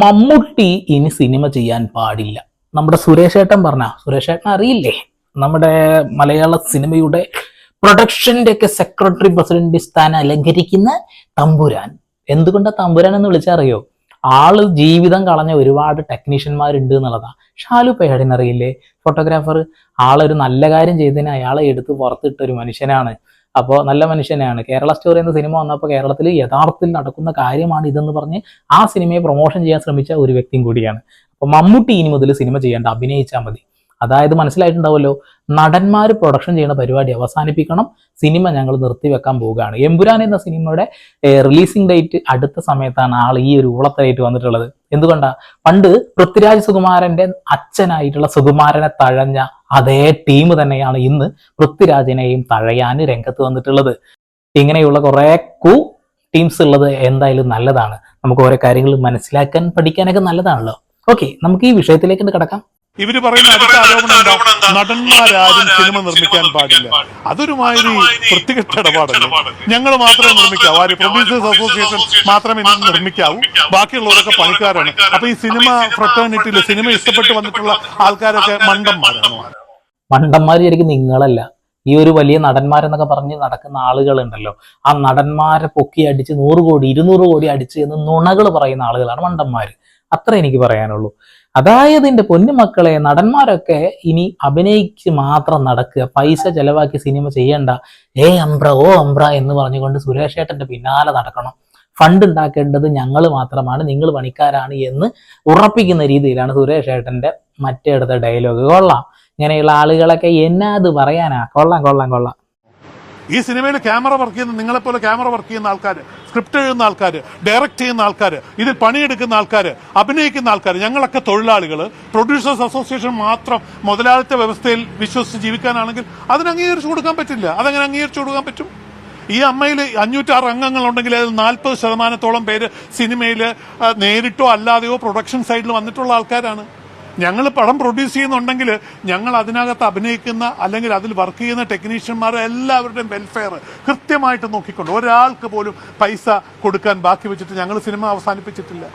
മമ്മൂട്ടി ഇനി സിനിമ ചെയ്യാൻ പാടില്ല. നമ്മുടെ സുരേഷ് ഏട്ടൻ സുരേഷ് ഏട്ടൻ അറിയില്ലേ, നമ്മുടെ മലയാള സിനിമയുടെ പ്രൊഡക്ഷന്റെ ഒക്കെ സെക്രട്ടറി പ്രസിഡന്റ് സ്ഥാനം അലങ്കരിക്കുന്ന തമ്പുരാൻ. എന്തുകൊണ്ടാ തമ്പുരാൻ എന്ന് വിളിച്ചറിയോ? ആള് ജീവിതം കളഞ്ഞ ഒരുപാട് ടെക്നീഷ്യന്മാരുണ്ട് എന്നുള്ളതാ. ഷാലു പേടിനറിയില്ലേ, ഫോട്ടോഗ്രാഫർ. ആളൊരു നല്ല കാര്യം ചെയ്തതിന് അയാളെ എടുത്ത് പുറത്തിട്ട ഒരു മനുഷ്യനാണ്. അപ്പോൾ നല്ല മനുഷ്യനാണ്. കേരള സ്റ്റോറി എന്ന സിനിമ വന്നപ്പോൾ കേരളത്തിൽ യഥാർത്ഥത്തിൽ നടക്കുന്ന കാര്യമാണ് ഇതെന്ന് പറഞ്ഞ് ആ സിനിമയെ പ്രൊമോഷൻ ചെയ്യാൻ ശ്രമിച്ച ഒരു വ്യക്തിയും കൂടിയാണ്. അപ്പോൾ മമ്മൂട്ടി ഇനി മുതൽ സിനിമ ചെയ്യേണ്ട, അഭിനയിച്ചാൽ മതി. അതായത് മനസ്സിലായിട്ടുണ്ടാവുമല്ലോ, നടന്മാർ പ്രൊഡക്ഷൻ ചെയ്യുന്ന പരിപാടി അവസാനിപ്പിക്കണം, സിനിമ ഞങ്ങൾ നിർത്തിവെക്കാൻ പോവുകയാണ്. എമ്പുരാൻ എന്ന സിനിമയുടെ റിലീസിംഗ് ഡേറ്റ് അടുത്ത സമയത്താണ് ആൾ ഈ ഒരു ഊളത്തരായിട്ട് വന്നിട്ടുള്ളത്. എന്തുകൊണ്ടാ? പണ്ട് പൃഥ്വിരാജ് സുകുമാരന്റെ അച്ഛനായിട്ടുള്ള സുകുമാരനെ തഴഞ്ഞ അതേ ടീം തന്നെയാണ് ഇന്ന് പൃഥ്വിരാജിനെയും തഴയാൻ രംഗത്ത് വന്നിട്ടുള്ളത്. ഇങ്ങനെയുള്ള കുറെ ടീംസ് ഉള്ളത് എന്തായാലും നല്ലതാണ്. നമുക്ക് ഓരോ കാര്യങ്ങൾ മനസ്സിലാക്കാൻ പഠിക്കാനൊക്കെ നല്ലതാണല്ലോ. ഓക്കെ, നമുക്ക് ഈ വിഷയത്തിലേക്ക് കിടക്കാം. ഇവര് പറയുന്ന അടുത്ത ആരോപണം എന്താ? നടന്മാരാരും സിനിമ നിർമ്മിക്കാൻ പാടില്ല. അതൊരുമാതിരി വൃത്തികെട്ട ഇടപാടല്ലേ. ഞങ്ങൾ മാത്രമേ നിർമ്മിക്കാവൂ, ആര് പ്രൊഡ്യൂസേഴ്സ് അസോസിയേഷൻ മാത്രമേ നിർമ്മിക്കാവൂ, ബാക്കിയുള്ളവരൊക്കെ പണിക്കാരാണ്. അപ്പൊ ഈ സിനിമ ഫ്രട്ടേണിറ്റിയിൽ സിനിമ ഇഷ്ടപ്പെട്ട് വന്നിട്ടുള്ള ആൾക്കാരൊക്കെ മണ്ടന്മാരാണ്. മണ്ടന്മാർ ശരിക്കും നിങ്ങളല്ല, ഈ ഒരു വലിയ നടന്മാരെന്നൊക്കെ പറഞ്ഞ് നടക്കുന്ന ആളുകളുണ്ടല്ലോ, ആ നടന്മാരെ പൊക്കി അടിച്ച് 100 കോടി 200 കോടി അടിച്ച് എന്ന് നുണകൾ പറയുന്ന ആളുകളാണ് മണ്ടന്മാർ. അത്ര എനിക്ക് പറയാനുള്ളൂ. അതായത് എന്റെ പൊന്നുമക്കളെ, നടന്മാരൊക്കെ ഇനി അഭിനയിച്ച് മാത്രം നടക്കുക, പൈസ ചെലവാക്കി സിനിമ ചെയ്യണ്ട, അംബ്ര ഓ അംബ്ര എന്ന് പറഞ്ഞുകൊണ്ട് സുരേഷ് ഏട്ടന്റെ പിന്നാലെ നടക്കണം. ഫണ്ട് ഉണ്ടാക്കേണ്ടത് ഞങ്ങൾ മാത്രമാണ്, നിങ്ങൾ പണിക്കാരാണ് എന്ന് ഉറപ്പിക്കുന്ന രീതിയിലാണ് സുരേഷ് ഏട്ടന്റെ മറ്റേടത്തെ ഡയലോഗ്. കൊള്ളാം. ഇങ്ങനെയുള്ള ആളുകളൊക്കെ എന്നാ അത് പറയാനാ? കൊള്ളാം കൊള്ളാം കൊള്ളാം. ഈ സിനിമയിൽ ക്യാമറ വർക്ക് ചെയ്യുന്ന, നിങ്ങളെപ്പോലെ ക്യാമറ വർക്ക് ചെയ്യുന്ന ആൾക്കാർ, സ്ക്രിപ്റ്റ് എഴുതുന്ന ആൾക്കാർ, ഡയറക്റ്റ് ചെയ്യുന്ന ആൾക്കാർ, ഇതിൽ പണിയെടുക്കുന്ന ആൾക്കാർ, അഭിനയിക്കുന്ന ആൾക്കാർ, ഞങ്ങളൊക്കെ തൊഴിലാളികൾ. പ്രൊഡ്യൂസേഴ്സ് അസോസിയേഷൻ മാത്രം മുതലാളിത്ത വ്യവസ്ഥയിൽ വിശ്വസിച്ച് ജീവിക്കാനാണെങ്കിൽ അതിന് അംഗീകരിച്ചു കൊടുക്കാൻ പറ്റില്ല. അതെങ്ങനെ അംഗീകരിച്ചു കൊടുക്കാൻ പറ്റും? ഈ അമ്മയിൽ 506 അംഗങ്ങളുണ്ടെങ്കിൽ അതിൽ 40% പേര് സിനിമയിൽ നേരിട്ടോ അല്ലാതെയോ പ്രൊഡക്ഷൻ സൈഡിൽ വന്നിട്ടുള്ള ആൾക്കാരാണ്. ഞങ്ങൾ പടം പ്രൊഡ്യൂസ് ചെയ്യുന്നുണ്ടെങ്കിൽ ഞങ്ങൾ അതിനകത്ത് അഭിനയിക്കുന്ന അല്ലെങ്കിൽ അതിൽ വർക്ക് ചെയ്യുന്ന ടെക്നീഷ്യന്മാർ എല്ലാവരുടെയും വെൽഫെയർ കൃത്യമായിട്ട് നോക്കിക്കൊണ്ട് ഒരാൾക്ക് പോലും പൈസ കൊടുക്കാൻ ബാക്കി വെച്ചിട്ട് ഞങ്ങൾ സിനിമ അവസാനിപ്പിച്ചിട്ടില്ല.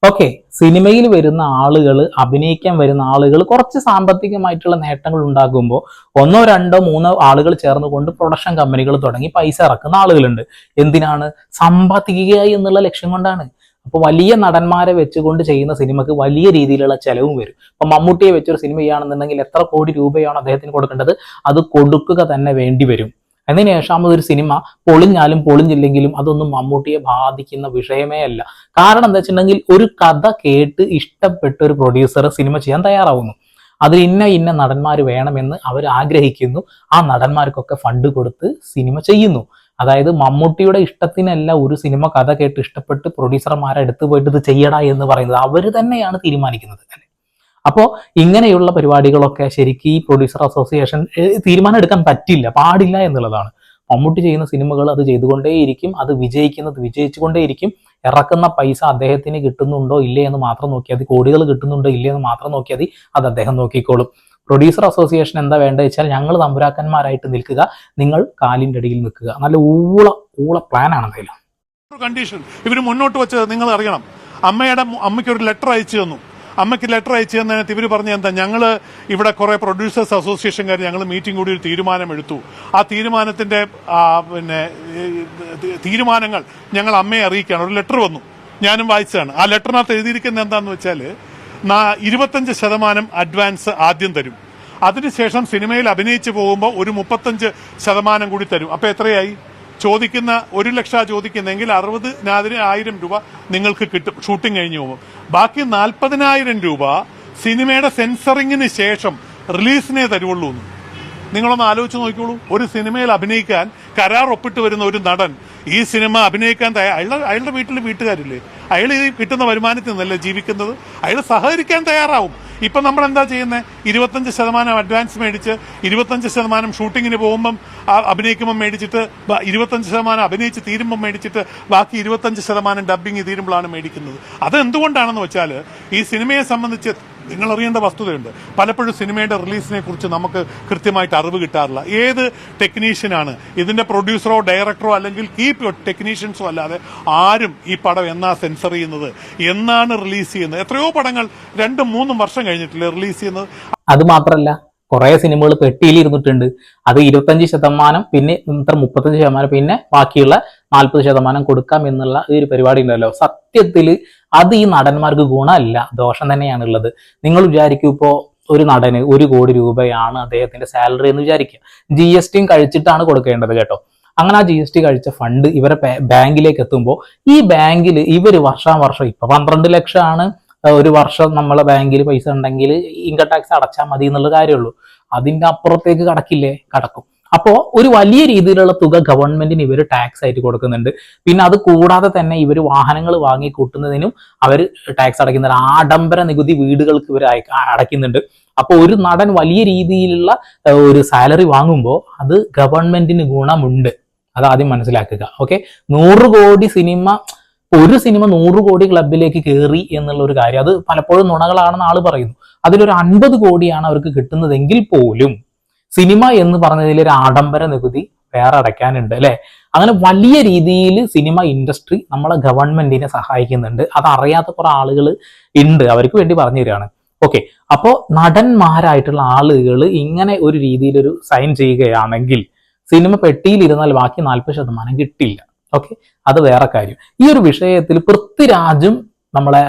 ഓക്കെ, സിനിമയിൽ വരുന്ന ആളുകൾ, അഭിനയിക്കാൻ വരുന്ന ആളുകൾ കുറച്ച് സാമ്പത്തികമായിട്ടുള്ള നേട്ടങ്ങൾ ഉണ്ടാകുമ്പോൾ 1, 2, 3 ആളുകൾ ചേർന്നുകൊണ്ട് പ്രൊഡക്ഷൻ കമ്പനികൾ തുടങ്ങി പൈസ ഇറക്കുന്ന ആളുകളുണ്ട്. എന്തിനാണ്? സമ്പാദിക്കുക എന്നുള്ള ലക്ഷ്യം കൊണ്ടാണ്. അപ്പൊ വലിയ നടന്മാരെ വെച്ചുകൊണ്ട് ചെയ്യുന്ന സിനിമക്ക് വലിയ രീതിയിലുള്ള ചെലവും വരും. അപ്പൊ മമ്മൂട്ടിയെ വെച്ചൊരു സിനിമ ചെയ്യുകയാണെന്നുണ്ടെങ്കിൽ എത്ര കോടി രൂപയാണ് അദ്ദേഹത്തിന് കൊടുക്കേണ്ടത്? അത് കൊടുക്കുക തന്നെ വേണ്ടി വരും. അതിനുശേഷം ഒരു സിനിമ പൊളിഞ്ഞാലും പൊളിഞ്ഞില്ലെങ്കിലും അതൊന്നും മമ്മൂട്ടിയെ ബാധിക്കുന്ന വിഷയമേ അല്ല. കാരണം എന്താ വെച്ചിട്ടുണ്ടെങ്കിൽ, ഒരു കഥ കേട്ട് ഇഷ്ടപ്പെട്ട ഒരു പ്രൊഡ്യൂസർ സിനിമ ചെയ്യാൻ തയ്യാറാവുന്നു. അതിൽ ഇന്ന നടന്മാർ വേണമെന്ന് അവർ ആഗ്രഹിക്കുന്നു. ആ നടന്മാർക്കൊക്കെ ഫണ്ട് കൊടുത്ത് സിനിമ ചെയ്യുന്നു. അതായത് മമ്മൂട്ടിയുടെ ഇഷ്ടത്തിനല്ല ഒരു സിനിമ കഥ കേട്ട് ഇഷ്ടപ്പെട്ട് പ്രൊഡ്യൂസർമാരെ എടുത്തു പോയിട്ട് ഇത് ചെയ്യടാ എന്ന് പറയുന്നത്, അവർ തന്നെയാണ് തീരുമാനിക്കുന്നത് അല്ലെ. അപ്പോൾ ഇങ്ങനെയുള്ള പരിപാടികളൊക്കെ ശരിക്കും ഈ പ്രൊഡ്യൂസർ അസോസിയേഷൻ തീരുമാനം എടുക്കാൻ പാടില്ല എന്നുള്ളതാണ്. മമ്മൂട്ടി ചെയ്യുന്ന സിനിമകൾ അത് ചെയ്തുകൊണ്ടേയിരിക്കും, അത് വിജയിച്ചുകൊണ്ടേയിരിക്കും. ഇറക്കുന്ന പൈസ അദ്ദേഹത്തിന് കിട്ടുന്നുണ്ടോ ഇല്ലേ എന്ന് മാത്രം നോക്കിയാൽ മതി, കോടികൾ കിട്ടുന്നുണ്ടോ ഇല്ലേ എന്ന് മാത്രം നോക്കിയാൽ മതി, അത് അദ്ദേഹം നോക്കിക്കോളും. പ്രൊഡ്യൂസർ അസോസിയേഷൻ എന്താ വേണ്ടത് വെച്ചാൽ, ഞങ്ങൾ തമ്പുരാക്കന്മാരായിട്ട് നിൽക്കുക, നിങ്ങൾ കാലിൻ്റെ അടിയിൽ നിൽക്കുക. നല്ല ഊള പ്ലാനാണ് എന്തായാലും. കണ്ടീഷൻ ഇവർ മുന്നോട്ട് വെച്ചത് നിങ്ങൾ അറിയണം. അമ്മയ്ക്ക് ഒരു ലെറ്റർ അയച്ചു തന്നു. അമ്മയ്ക്ക് ലെറ്റർ അയച്ചു തന്നതിനകത്ത് ഇവർ പറഞ്ഞ എന്താ? ഞങ്ങൾ ഇവിടെ കുറെ പ്രൊഡ്യൂസേഴ്സ് അസോസിയേഷൻകാർ ഞങ്ങൾ മീറ്റിംഗ് കൂടി ഒരു തീരുമാനം എടുത്തു. ആ തീരുമാനത്തിന്റെ തീരുമാനങ്ങൾ ഞങ്ങൾ അമ്മയെ അറിയിക്കുകയാണ്. ഒരു ലെറ്റർ വന്നു, ഞാനും വായിച്ചതാണ്. ആ ലെറ്ററിനകത്ത് എഴുതിയിരിക്കുന്നത് എന്താന്ന് വെച്ചാൽ, 25% അഡ്വാൻസ് ആദ്യം തരും, അതിനുശേഷം സിനിമയിൽ അഭിനയിച്ചു പോകുമ്പോൾ ഒരു 35% കൂടി തരും. അപ്പൊ എത്രയായി? ചോദിക്കുന്ന 1 ലക്ഷം ചോദിക്കുന്നെങ്കിൽ 60,000 രൂപ നിങ്ങൾക്ക് കിട്ടും ഷൂട്ടിംഗ് കഴിഞ്ഞു പോകുമ്പോൾ. ബാക്കി 40,000 രൂപ സിനിമയുടെ സെൻസറിങ്ങിന് ശേഷം റിലീസിനെ തരുവുള്ളൂ എന്ന്. നിങ്ങളൊന്ന് ആലോചിച്ച് നോക്കിക്കോളൂ. ഒരു സിനിമയിൽ അഭിനയിക്കാൻ കരാർ ഒപ്പിട്ട് വരുന്ന ഒരു നടൻ ഈ സിനിമ അഭിനയിക്കാൻ അയാളുടെ വീട്ടുകാരില്ലേ, അയാൾ ഈ കിട്ടുന്ന വരുമാനത്തിൽ നിന്നല്ലേ ജീവിക്കുന്നത്, അയാൾ സഹകരിക്കാൻ തയ്യാറാവും. ഇപ്പം നമ്മൾ എന്താ ചെയ്യുന്നത്? 25% അഡ്വാൻസ് മേടിച്ച് 25% ഷൂട്ടിങ്ങിന് പോകുമ്പം അഭിനയിക്കുമ്പം മേടിച്ചിട്ട് 25% അഭിനയിച്ച് തീരുമ്പം മേടിച്ചിട്ട് ബാക്കി 25% ഡബ്ബിങ് തീരുമ്പോഴാണ് മേടിക്കുന്നത്. അതെന്തുകൊണ്ടാണെന്ന് വെച്ചാൽ, ഈ സിനിമയെ സംബന്ധിച്ച് നിങ്ങൾ അറിയേണ്ട വസ്തുതയുണ്ട്. പലപ്പോഴും സിനിമയുടെ റിലീസിനെ കുറിച്ച് നമുക്ക് കൃത്യമായിട്ട് അറിവ് കിട്ടാറില്ല. ഏത് ടെക്നീഷ്യനാണ് ഇതിന്റെ പ്രൊഡ്യൂസറോ ഡയറക്ടറോ അല്ലെങ്കിൽ കീ ടെക്നീഷ്യൻസോ അല്ലാതെ ആരും ഈ പടം എന്നാ സെൻസർ ചെയ്യുന്നത്, എന്നാണ് റിലീസ് ചെയ്യുന്നത്? എത്രയോ പടങ്ങൾ 2-3 വർഷം കഴിഞ്ഞിട്ടില്ലേ റിലീസ് ചെയ്യുന്നത്. അത് മാത്രല്ല, കുറെ സിനിമകൾ പെട്ടിയിൽ ഇരുന്നിട്ടുണ്ട്. അത് 25%, പിന്നെ 35%, പിന്നെ ബാക്കിയുള്ള 40% കൊടുക്കാം എന്നുള്ള ഈ ഒരു പരിപാടി ഉണ്ടല്ലോ. സത്യത്തിൽ അത് ഈ നടന്മാർക്ക് ഗുണമല്ല, ദോഷം തന്നെയാണുള്ളത്. നിങ്ങൾ വിചാരിക്കും, ഇപ്പോ ഒരു നടന് 1 കോടി രൂപയാണ് അദ്ദേഹത്തിന്റെ സാലറി എന്ന് വിചാരിക്കുക. GST കഴിച്ചിട്ടാണ് കൊടുക്കേണ്ടത് കേട്ടോ. അങ്ങനെ ആ GST കഴിച്ച ഫണ്ട് ഇവരെ ബാങ്കിലേക്ക് എത്തുമ്പോൾ ഈ ബാങ്കിൽ ഇവർ വർഷം ഇപ്പൊ 12 ലക്ഷമാണ് ഒരു വർഷം നമ്മളെ ബാങ്കിൽ പൈസ ഉണ്ടെങ്കിൽ ഇൻകം ടാക്സ് അടച്ചാൽ മതി എന്നുള്ള കാര്യമുള്ളൂ. അതിന്റെ അപ്പുറത്തേക്ക് കടക്കില്ലേ? കടക്കും. അപ്പോ ഒരു വലിയ രീതിയിലുള്ള തുക ഗവൺമെന്റിന് ഇവർ ടാക്സ് ആയിട്ട് കൊടുക്കുന്നുണ്ട്. പിന്നെ അത് കൂടാതെ തന്നെ ഇവർ വാഹനങ്ങൾ വാങ്ങി കൂട്ടുന്നതിനും അവർ ടാക്സ് അടയ്ക്കുന്നുണ്ട്. ആഡംബര നികുതി വീടുകൾക്ക് ഇവർ അടയ്ക്കുന്നുണ്ട്. അപ്പോൾ ഒരു നടൻ വലിയ രീതിയിലുള്ള ഒരു സാലറി വാങ്ങുമ്പോൾ അത് ഗവൺമെന്റിന് ഗുണമുണ്ട്. അത് ആദ്യം മനസ്സിലാക്കുക. ഓക്കെ, 100 കോടി സിനിമ, ഒരു സിനിമ 100 കോടി ക്ലബിലേക്ക് കയറി എന്നുള്ള ഒരു കാര്യം അത് പലപ്പോഴും നുണകളാണെന്ന് ആള് പറയുന്നു. അതിലൊരു 50 കോടിയാണ് അവർക്ക് കിട്ടുന്നതെങ്കിൽ പോലും സിനിമ എന്ന് പറഞ്ഞതിൽ ഒരു ആഡംബര നികുതി വേറെ അടയ്ക്കാനുണ്ട് അല്ലെ. അങ്ങനെ വലിയ രീതിയിൽ സിനിമ ഇൻഡസ്ട്രി നമ്മളെ ഗവൺമെന്റിനെ സഹായിക്കുന്നുണ്ട്. അത് അറിയാത്ത കുറെ ആളുകൾ ഉണ്ട്, അവർക്ക് വേണ്ടി പറഞ്ഞു തരികയാണ്. ഓക്കെ, അപ്പോ നടന്മാരായിട്ടുള്ള ആളുകൾ ഇങ്ങനെ ഒരു രീതിയിലൊരു സൈൻ ചെയ്യുകയാണെങ്കിൽ സിനിമ പെട്ടിയിലിരുന്നാൽ ബാക്കി 40% കിട്ടില്ല. ഓക്കെ, അത് വേറെ കാര്യം. ഈ ഒരു വിഷയത്തിൽ പൃഥ്വിരാജും നമ്മളെ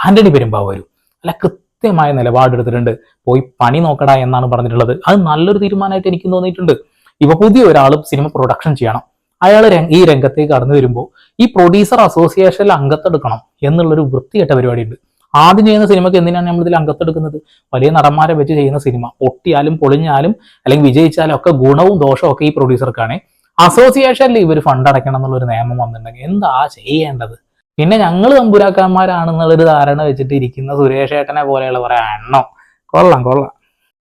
ആന്റണി പെരുമ്പാവൂരും അല്ല കൃത്യമായ നിലപാടെടുത്തിട്ടുണ്ട്. പോയി പണി നോക്കടാ എന്നാണ് പറഞ്ഞിട്ടുള്ളത്. അത് നല്ലൊരു തീരുമാനമായിട്ട് എനിക്ക് തോന്നിയിട്ടുണ്ട്. ഇപ്പൊ പുതിയ ഒരാളും സിനിമ പ്രൊഡക്ഷൻ ചെയ്യണം, അയാൾ ഈ രംഗത്തേക്ക് കടന്നു വരുമ്പോൾ ഈ പ്രൊഡ്യൂസർ അസോസിയേഷനിൽ അംഗത്തെടുക്കണം എന്നുള്ളൊരു വൃത്തികെട്ട പരിപാടി ഉണ്ട്. ആദ്യം ചെയ്യുന്ന സിനിമയ്ക്ക് എന്തിനാണ് നമ്മൾ ഇതിൽ അംഗത്തെടുക്കുന്നത്? വലിയ നടന്മാരെ വെച്ച് ചെയ്യുന്ന സിനിമ പൊട്ടിയാലും പൊളിഞ്ഞാലും അല്ലെങ്കിൽ വിജയിച്ചാലും ഒക്കെ ഗുണവും ദോഷവും ഒക്കെ ഈ പ്രൊഡ്യൂസർക്കാണ്. അസോസിയേഷനിൽ ഇവർ ഫണ്ട് അടയ്ക്കണം എന്നുള്ളൊരു നിയമം വന്നിട്ടുണ്ടെങ്കിൽ എന്താ ചെയ്യേണ്ടത്? പിന്നെ ഞങ്ങൾ തമ്പുരാക്കന്മാരാണെന്നുള്ളൊരു ധാരണ വെച്ചിട്ട് ഇരിക്കുന്ന സുരേഷ് ഏട്ടനെ പോലെയുള്ള കുറെ എണ്ണം. കൊള്ളാം.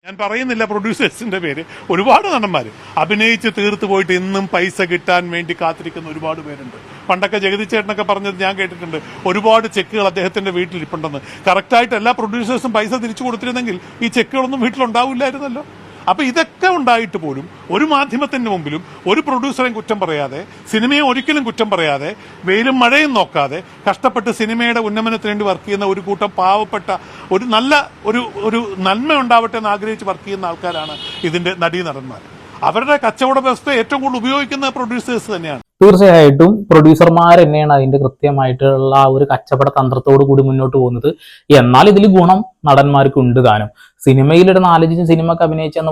ഞാൻ പറയുന്നില്ല പ്രൊഡ്യൂസേഴ്സിന്റെ പേര്. ഒരുപാട് നടന്മാർ അഭിനയിച്ച് തീർത്തു പോയിട്ട് ഇന്നും പൈസ കിട്ടാൻ വേണ്ടി കാത്തിരിക്കുന്ന ഒരുപാട് പേരുണ്ട്. പണ്ടൊക്കെ ജഗതി ചേട്ടനൊക്കെ പറഞ്ഞത് ഞാൻ കേട്ടിട്ടുണ്ട്, ഒരുപാട് ചെക്കുകൾ അദ്ദേഹത്തിന്റെ വീട്ടിലിരിപ്പുണ്ടെന്ന്. കറക്റ്റായിട്ട് എല്ലാ പ്രൊഡ്യൂസേഴ്സും പൈസ തിരിച്ചു കൊടുത്തിരുന്നെങ്കിൽ ഈ ചെക്കുകളൊന്നും വീട്ടിലുണ്ടാവില്ലായിരുന്നല്ലോ. അപ്പൊ ഇതൊക്കെ ഉണ്ടായിട്ട് പോലും ഒരു മാധ്യമത്തിന്റെ മുമ്പിലും ഒരു പ്രൊഡ്യൂസറെയും കുറ്റം പറയാതെ, സിനിമയെ ഒരിക്കലും കുറ്റം പറയാതെ, വെയിലും മഴയും നോക്കാതെ കഷ്ടപ്പെട്ട് സിനിമയുടെ ഉന്നമനത്തിന് വേണ്ടി വർക്ക് ചെയ്യുന്ന ഒരു കൂട്ടം പാവപ്പെട്ട ഒരു നല്ല ഒരു നന്മ ഉണ്ടാവട്ടെ എന്ന് ആഗ്രഹിച്ച് വർക്ക് ചെയ്യുന്ന ആൾക്കാരാണ് ഇതിന്റെ നടീനടന്മാർ. അവരുടെ കച്ചവട വ്യവസ്ഥ ഏറ്റവും കൂടുതൽ ഉപയോഗിക്കുന്ന പ്രൊഡ്യൂസേഴ്സ് തന്നെയാണ്. തീർച്ചയായിട്ടും പ്രൊഡ്യൂസർമാർ തന്നെയാണ് അതിന്റെ കൃത്യമായിട്ടുള്ള ഒരു കച്ചവട തന്ത്രത്തോടു കൂടി മുന്നോട്ട് പോകുന്നത്. എന്നാൽ ഇതിൽ ഗുണം നടന്മാർക്ക് ഉണ്ട് താനും. സിനിമയിലൊരു 4-5 സിനിമക്ക് അഭിനയിച്ചെന്ന്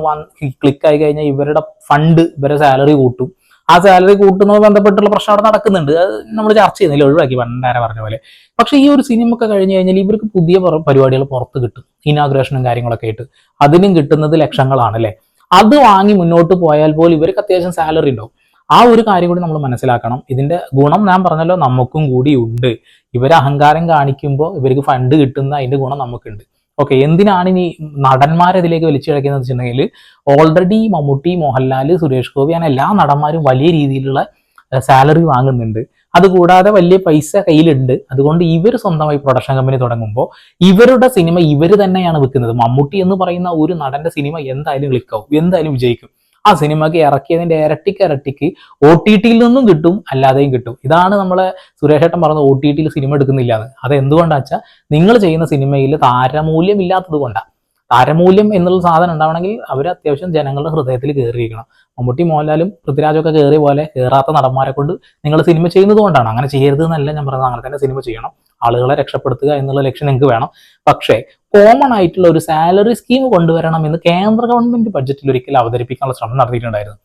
ക്ലിക്കായി കഴിഞ്ഞാൽ ഇവരുടെ ഫണ്ട്, ഇവരുടെ സാലറി കൂട്ടും. ആ സാലറി കൂട്ടുന്നത് ബന്ധപ്പെട്ടുള്ള പ്രശ്നം അവിടെ നടക്കുന്നുണ്ട്. അത് നമ്മൾ ചർച്ച ചെയ്യുന്നില്ല, ഒഴിവാക്കി പണ്ടാരെ പറഞ്ഞ പോലെ. പക്ഷെ ഈ ഒരു സിനിമയൊക്കെ കഴിഞ്ഞ് കഴിഞ്ഞാൽ ഇവർക്ക് പുതിയ പരിപാടികൾ പുറത്ത് കിട്ടും, ഇനാഗ്രേഷനും കാര്യങ്ങളൊക്കെ ആയിട്ട്. അതിനും കിട്ടുന്നത് ലക്ഷങ്ങളാണ് അല്ലെ. അത് വാങ്ങി മുന്നോട്ട് പോയാൽ പോലും ഇവർക്ക് അത്യാവശ്യം സാലറി ഉണ്ടാവും. ആ ഒരു കാര്യം കൂടി നമ്മൾ മനസ്സിലാക്കണം. ഇതിന്റെ ഗുണം ഞാൻ പറഞ്ഞല്ലോ നമുക്കും കൂടി ഉണ്ട്. ഇവർ അഹങ്കാരം കാണിക്കുമ്പോൾ ഇവർക്ക് ഫണ്ട് കിട്ടുന്ന അതിന്റെ ഗുണം നമുക്കുണ്ട്. ഓക്കെ, എന്തിനാണ് ഇനി നടന്മാരെ ഇതിലേക്ക് വലിച്ചിഴക്കുന്നത് വെച്ചിട്ടുണ്ടെങ്കിൽ ഓൾറെഡി മമ്മൂട്ടി, മോഹൻലാൽ, സുരേഷ് ഗോപി അങ്ങനെ എല്ലാ നടന്മാരും വലിയ രീതിയിലുള്ള സാലറി വാങ്ങുന്നുണ്ട്. അതുകൂടാതെ വലിയ പൈസ കയ്യിലുണ്ട്. അതുകൊണ്ട് ഇവർ സ്വന്തമായി പ്രൊഡക്ഷൻ കമ്പനി തുടങ്ങുമ്പോൾ ഇവരുടെ സിനിമ ഇവർ തന്നെയാണ് വിൽക്കുന്നത്. മമ്മൂട്ടി എന്ന് പറയുന്ന ഒരു നടന്റെ സിനിമ എന്തായാലും ക്ലിക്കാവും, എന്തായാലും വിജയിക്കും. ആ സിനിമക്ക് ഇറക്കിയതിന്റെ ഇരട്ടിക്ക് OTT-യിൽ നിന്നും കിട്ടും, അല്ലാതെയും കിട്ടും. ഇതാണ് നമ്മളെ സുരേഷ് ഏട്ടൻ പറഞ്ഞത് OTT-യിൽ സിനിമ എടുക്കുന്നില്ല എന്ന്. അത് എന്തുകൊണ്ടാ വെച്ചാൽ നിങ്ങൾ ചെയ്യുന്ന സിനിമയിൽ താരമൂല്യം ഇല്ലാത്തത് കൊണ്ടാണ്. താരമൂല്യം എന്നുള്ള സാധനം ഉണ്ടാവണമെങ്കിൽ അവർ അത്യാവശ്യം ജനങ്ങളുടെ ഹൃദയത്തിൽ കയറിയിരിക്കണം. മമ്മൂട്ടി, മോഹൻലാലും പൃഥ്വിരാജൊക്കെ കയറിയ പോലെ കയറാത്ത നടന്മാരെ കൊണ്ട് നിങ്ങൾ സിനിമ ചെയ്യുന്നത് കൊണ്ടാണ്. അങ്ങനെ ചെയ്യരുത് എന്നല്ല ഞാൻ പറയുന്നത്, അങ്ങനെ തന്നെ സിനിമ ചെയ്യണം. ആളുകളെ രക്ഷപ്പെടുത്തുക എന്നുള്ള ലക്ഷ്യം നിങ്ങൾക്ക് വേണം. പക്ഷേ കോമൺ ആയിട്ടുള്ള ഒരു സാലറി സ്കീം കൊണ്ടുവരണം എന്ന് കേന്ദ്ര ഗവൺമെന്റ് ബഡ്ജറ്റിൽ ഒരിക്കലും അവതരിപ്പിക്കാനുള്ള ശ്രമം നടത്തിയിട്ടുണ്ടായിരുന്നു.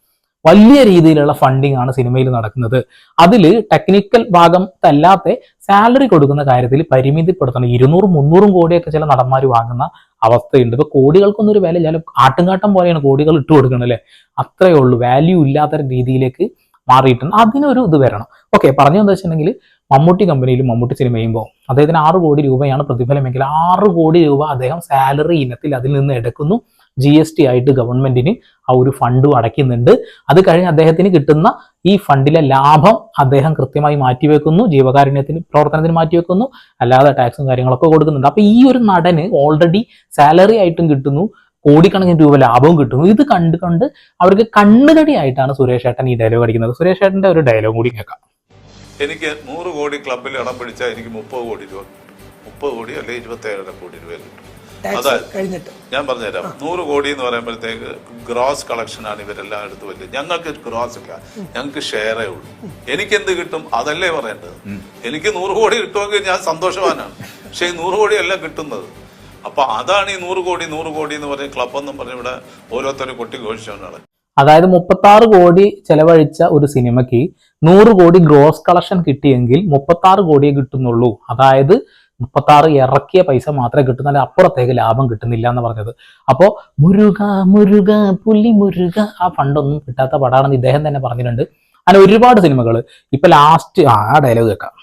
വലിയ രീതിയിലുള്ള ഫണ്ടിങ് ആണ് സിനിമയിൽ നടക്കുന്നത്. അതിൽ ടെക്നിക്കൽ ഭാഗത്തല്ലാത്ത സാലറി കൊടുക്കുന്ന കാര്യത്തിൽ പരിമിതിപ്പെടുത്തണം. 200-300 കോടിയൊക്കെ ചില നടന്മാർ വാങ്ങുന്ന അവസ്ഥയുണ്ട്. ഇപ്പൊ കോടികൾക്കൊന്നും ഒരു വില ഇല്ല, ആട്ടുംകാട്ടം പോലെയാണ് കോടികൾ ഇട്ട് കൊടുക്കുന്നത് അല്ലെ. അത്രയേ ഉള്ളൂ, വാല്യൂ ഇല്ലാത്ത രീതിയിലേക്ക് മാറിയിട്ടുണ്ട്. അതിനൊരു ഇത് വരണം. ഓക്കെ, പറഞ്ഞു എന്താ വെച്ചിട്ടുണ്ടെങ്കിൽ മമ്മൂട്ടി കമ്പനിയിലും മമ്മൂട്ടി സിനിമ ചെയ്യുമ്പോൾ അദ്ദേഹത്തിന് 6 കോടി രൂപയാണ് പ്രതിഫലമെങ്കിൽ 6 കോടി രൂപ അദ്ദേഹം സാലറി ഇനത്തിൽ അതിൽ നിന്ന് എടുക്കുന്നു. GST ആയിട്ട് ഗവൺമെന്റിന് ആ ഒരു ഫണ്ടും അടയ്ക്കുന്നുണ്ട്. അത് കഴിഞ്ഞ് അദ്ദേഹത്തിന് കിട്ടുന്ന ഈ ഫണ്ടിലെ ലാഭം അദ്ദേഹം കൃത്യമായി മാറ്റിവെക്കുന്നു, ജീവകാരുണ്യത്തിന് പ്രവർത്തനത്തിന് മാറ്റിവെക്കുന്നു, അല്ലാതെ ടാക്സും കാര്യങ്ങളൊക്കെ കൊടുക്കുന്നുണ്ട്. അപ്പൊ ഈ ഒരു നടന് ഓൾറെഡി സാലറി ആയിട്ടും കിട്ടുന്നു, കോടിക്കണക്കിന് രൂപ ലാഭവും കിട്ടുന്നു. ഇത് കണ്ടുകൊണ്ട് അവർക്ക് കണ്ണുകടിയായിട്ടാണ് സുരേഷ് ഏട്ടൻ ഈ ഡയലോഗ് അടിക്കുന്നത്. സുരേഷ് ഏട്ടന്റെ ഒരു ഡയലോഗ് കൂടി കേൾക്കാം. എനിക്ക് 100 കോടി ക്ലബിൽ ഇടം പിടിച്ചാൽ എനിക്ക് 30 കോടി രൂപ, 30 കോടി അല്ലെ 27.5 കോടി രൂപ കിട്ടും. അതായത് ഞാൻ പറഞ്ഞുതരാം, 100 കോടി എന്ന് പറയുമ്പോഴത്തേക്ക് ഗ്രോസ് കളക്ഷൻ ആണ് ഇവരെല്ലാം എടുത്ത് വരിക. ഞങ്ങൾക്ക് ഗ്രോസ് ഇല്ല, ഞങ്ങൾക്ക് ഷെയറേ ഉള്ളൂ. എനിക്ക് എന്ത് കിട്ടും അതല്ലേ പറയേണ്ടത്. എനിക്ക് 100 കോടി കിട്ടുമെങ്കിൽ ഞാൻ സന്തോഷവാനാണ്. പക്ഷെ ഈ 100 കോടി അല്ല കിട്ടുന്നത്. അപ്പൊ അതാണ് ഈ 100 കോടി എന്ന് പറഞ്ഞ ക്ലബ് എന്നും പറഞ്ഞ് ഇവിടെ ഓരോരുത്തരും കൊട്ടി ഘോഷിച്ചുകൊണ്ടാണ്. അതായത് 36 കോടി ചെലവഴിച്ച ഒരു സിനിമയ്ക്ക് 100 കോടി ഗ്രോസ് കളക്ഷൻ കിട്ടിയെങ്കിൽ 36 കോടിയെ കിട്ടുന്നുള്ളൂ. അതായത് 36 ഇറക്കിയ പൈസ മാത്രമേ കിട്ടുന്ന, അപ്പുറത്തേക്ക് ലാഭം കിട്ടുന്നില്ല എന്ന് പറഞ്ഞത്. അപ്പോൾ മുരുക പുലി മുരുക ആ ഫണ്ടൊന്നും കിട്ടാത്ത പടാണെന്ന് ഇദ്ദേഹം തന്നെ പറഞ്ഞിട്ടുണ്ട്. അങ്ങനെ ഒരുപാട് സിനിമകൾ ഇപ്പൊ ലാസ്റ്റ് ആ ഡയലോഗ് കേൾക്കാം.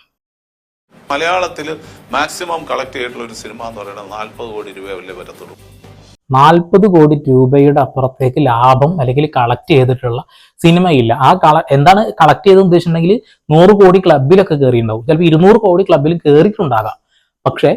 മലയാളത്തിൽ മാക്സിമം കളക്ട് ചെയ്തിട്ടുള്ള ഒരു സിനിമ എന്ന് പറയുന്നത് 40 കോടി രൂപയല്ലേ വരത്തുള്ളൂ. 40 കോടി രൂപയുടെ അപ്പുറത്തേക്ക് ലാഭം അല്ലെങ്കിൽ കളക്ട് ചെയ്തിട്ടുള്ള സിനിമയില്ല. ആ എന്താണ് കളക്ട് ചെയ്തെന്ന് ഉദ്ദേശിച്ചിട്ടുണ്ടെങ്കിൽ 100 കോടി ക്ലബിലൊക്കെ കയറിയിട്ടുണ്ടാവും, ചിലപ്പോൾ 200 കോടി ക്ലബിൽ കയറിയിട്ടുണ്ടാകാം. പക്ഷെ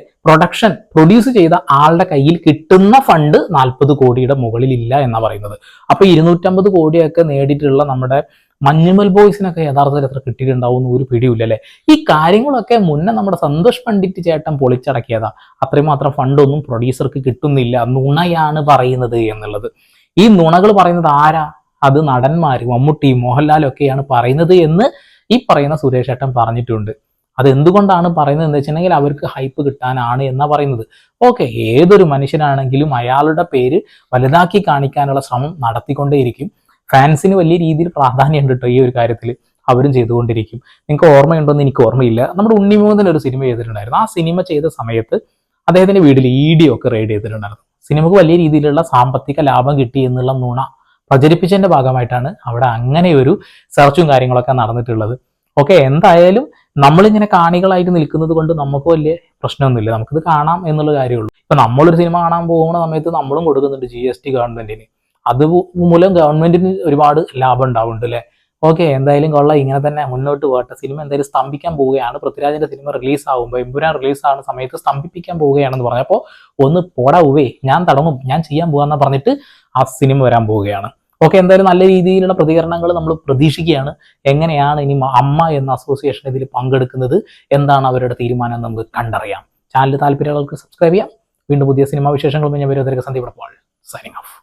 പ്രൊഡ്യൂസ് ചെയ്ത ആളുടെ കയ്യിൽ കിട്ടുന്ന ഫണ്ട് 40 കോടിയുടെ മുകളിലില്ല എന്നാ പറയുന്നത്. അപ്പൊ 250 കോടിയൊക്കെ നേടിയിട്ടുള്ള നമ്മുടെ മഞ്ഞുമൽ ബോയ്സിനൊക്കെ യഥാർത്ഥത്തിൽ എത്ര കിട്ടിയിട്ടുണ്ടാവും ഒരു പിടിയില്ലല്ലേ. ഈ കാര്യങ്ങളൊക്കെ മുന്നേ നമ്മുടെ സന്തോഷ് പണ്ഡിറ്റ് ചേട്ടൻ പൊളിച്ചടക്കിയതാ. അത്രയും മാത്രം ഫണ്ടൊന്നും പ്രൊഡ്യൂസർക്ക് കിട്ടുന്നില്ല, നുണയാണ് പറയുന്നത് എന്നുള്ളത്. ഈ നുണകൾ പറയുന്നത് ആരാ? അത് നടന്മാര് മമ്മൂട്ടി മോഹൻലാലും ഒക്കെയാണ് പറയുന്നത് എന്ന് ഈ പറയുന്ന സുരേഷ് ഏട്ടൻ പറഞ്ഞിട്ടുണ്ട്. അത് എന്തുകൊണ്ടാണ് പറയുന്നത് എന്ന് വെച്ചിട്ടുണ്ടെങ്കിൽ അവർക്ക് ഹൈപ്പ് കിട്ടാനാണ് എന്നാ പറയുന്നത്. ഓക്കെ, ഏതൊരു മനുഷ്യനാണെങ്കിലും അയാളുടെ പേര് വലുതാക്കി കാണിക്കാനുള്ള ശ്രമം നടത്തിക്കൊണ്ടേയിരിക്കും. ഫാൻസിന് വലിയ രീതിയിൽ പ്രാധാന്യം ഉണ്ട് കേട്ടോ ഈ ഒരു കാര്യത്തിൽ, അവരും ചെയ്തുകൊണ്ടിരിക്കും. നിങ്ങൾക്ക് ഓർമ്മയുണ്ടോ എന്ന് എനിക്ക് ഓർമ്മയില്ല. നമ്മുടെ ഉണ്ണിമൂന്നൻ ഒരു സിനിമ ചെയ്തിട്ടുണ്ടായിരുന്നു. ആ സിനിമ ചെയ്ത സമയത്ത് അദ്ദേഹത്തിന്റെ വീട്ടിൽ ED ഒക്കെ റെയ്ഡ് ചെയ്തിട്ടുണ്ടായിരുന്നു. സിനിമക്ക് വലിയ രീതിയിലുള്ള സാമ്പത്തിക ലാഭം കിട്ടി എന്നുള്ള നുണ പ്രചരിപ്പിച്ചതിന്റെ ഭാഗമായിട്ടാണ് അവിടെ അങ്ങനെ ഒരു സെർച്ചും കാര്യങ്ങളൊക്കെ നടന്നിട്ടുള്ളത്. ഓക്കെ, എന്തായാലും നമ്മളിങ്ങനെ കാണികളായിട്ട് നിൽക്കുന്നത് കൊണ്ട് നമുക്ക് വലിയ പ്രശ്നമൊന്നുമില്ല, നമുക്കിത് കാണാം എന്നുള്ള കാര്യമുള്ളൂ. ഇപ്പൊ നമ്മളൊരു സിനിമ കാണാൻ പോകുന്ന സമയത്ത് നമ്മളും കൊടുക്കുന്നുണ്ട് GST ഗവൺമെന്റിന്. അത് മൂലം ഗവൺമെന്റിന് ഒരുപാട് ലാഭം ഉണ്ടാവുന്നുണ്ട് അല്ലെ. ഓക്കെ, എന്തായാലും കൊള്ളാം, ഇങ്ങനെ തന്നെ മുന്നോട്ട് പോകട്ടെ. സിനിമ എന്തായാലും സ്തംഭിക്കാൻ പോവുകയാണ്. പൃഥ്വിരാജിന്റെ സിനിമ റിലീസ് ആകുമ്പോൾ, എമ്പുരാൻ റിലീസ് ആവുന്ന സമയത്ത് സ്തംഭിപ്പിക്കാൻ പോവുകയാണെന്ന് പറഞ്ഞപ്പോൾ ഒന്ന് പോടാ ഉവേ, ഞാൻ തുടങ്ങും, ഞാൻ ചെയ്യാൻ പോകാന്ന് പറഞ്ഞിട്ട് ആ സിനിമ വരാൻ പോവുകയാണ്. ഓക്കെ, എന്തായാലും നല്ല രീതിയിലുള്ള പ്രതികരണങ്ങൾ നമ്മൾ പ്രതീക്ഷിക്കുകയാണ്. എങ്ങനെയാണ് ഇനി അമ്മ എന്ന അസോസിയേഷൻ ഇതിൽ പങ്കെടുക്കുന്നത്, എന്താണ് അവരുടെ തീരുമാനം എന്ന് നമുക്ക് കണ്ടറിയാം. ചാനൽ താല്പര്യങ്ങൾക്ക് സബ്സ്ക്രൈബ് ചെയ്യാം. വീണ്ടും പുതിയ സിനിമാ വിശേഷങ്ങളുമായി ഞാൻ വരുന്നതിലേക്ക് സന്ദീപ് സൈനിങ് ഓഫ്.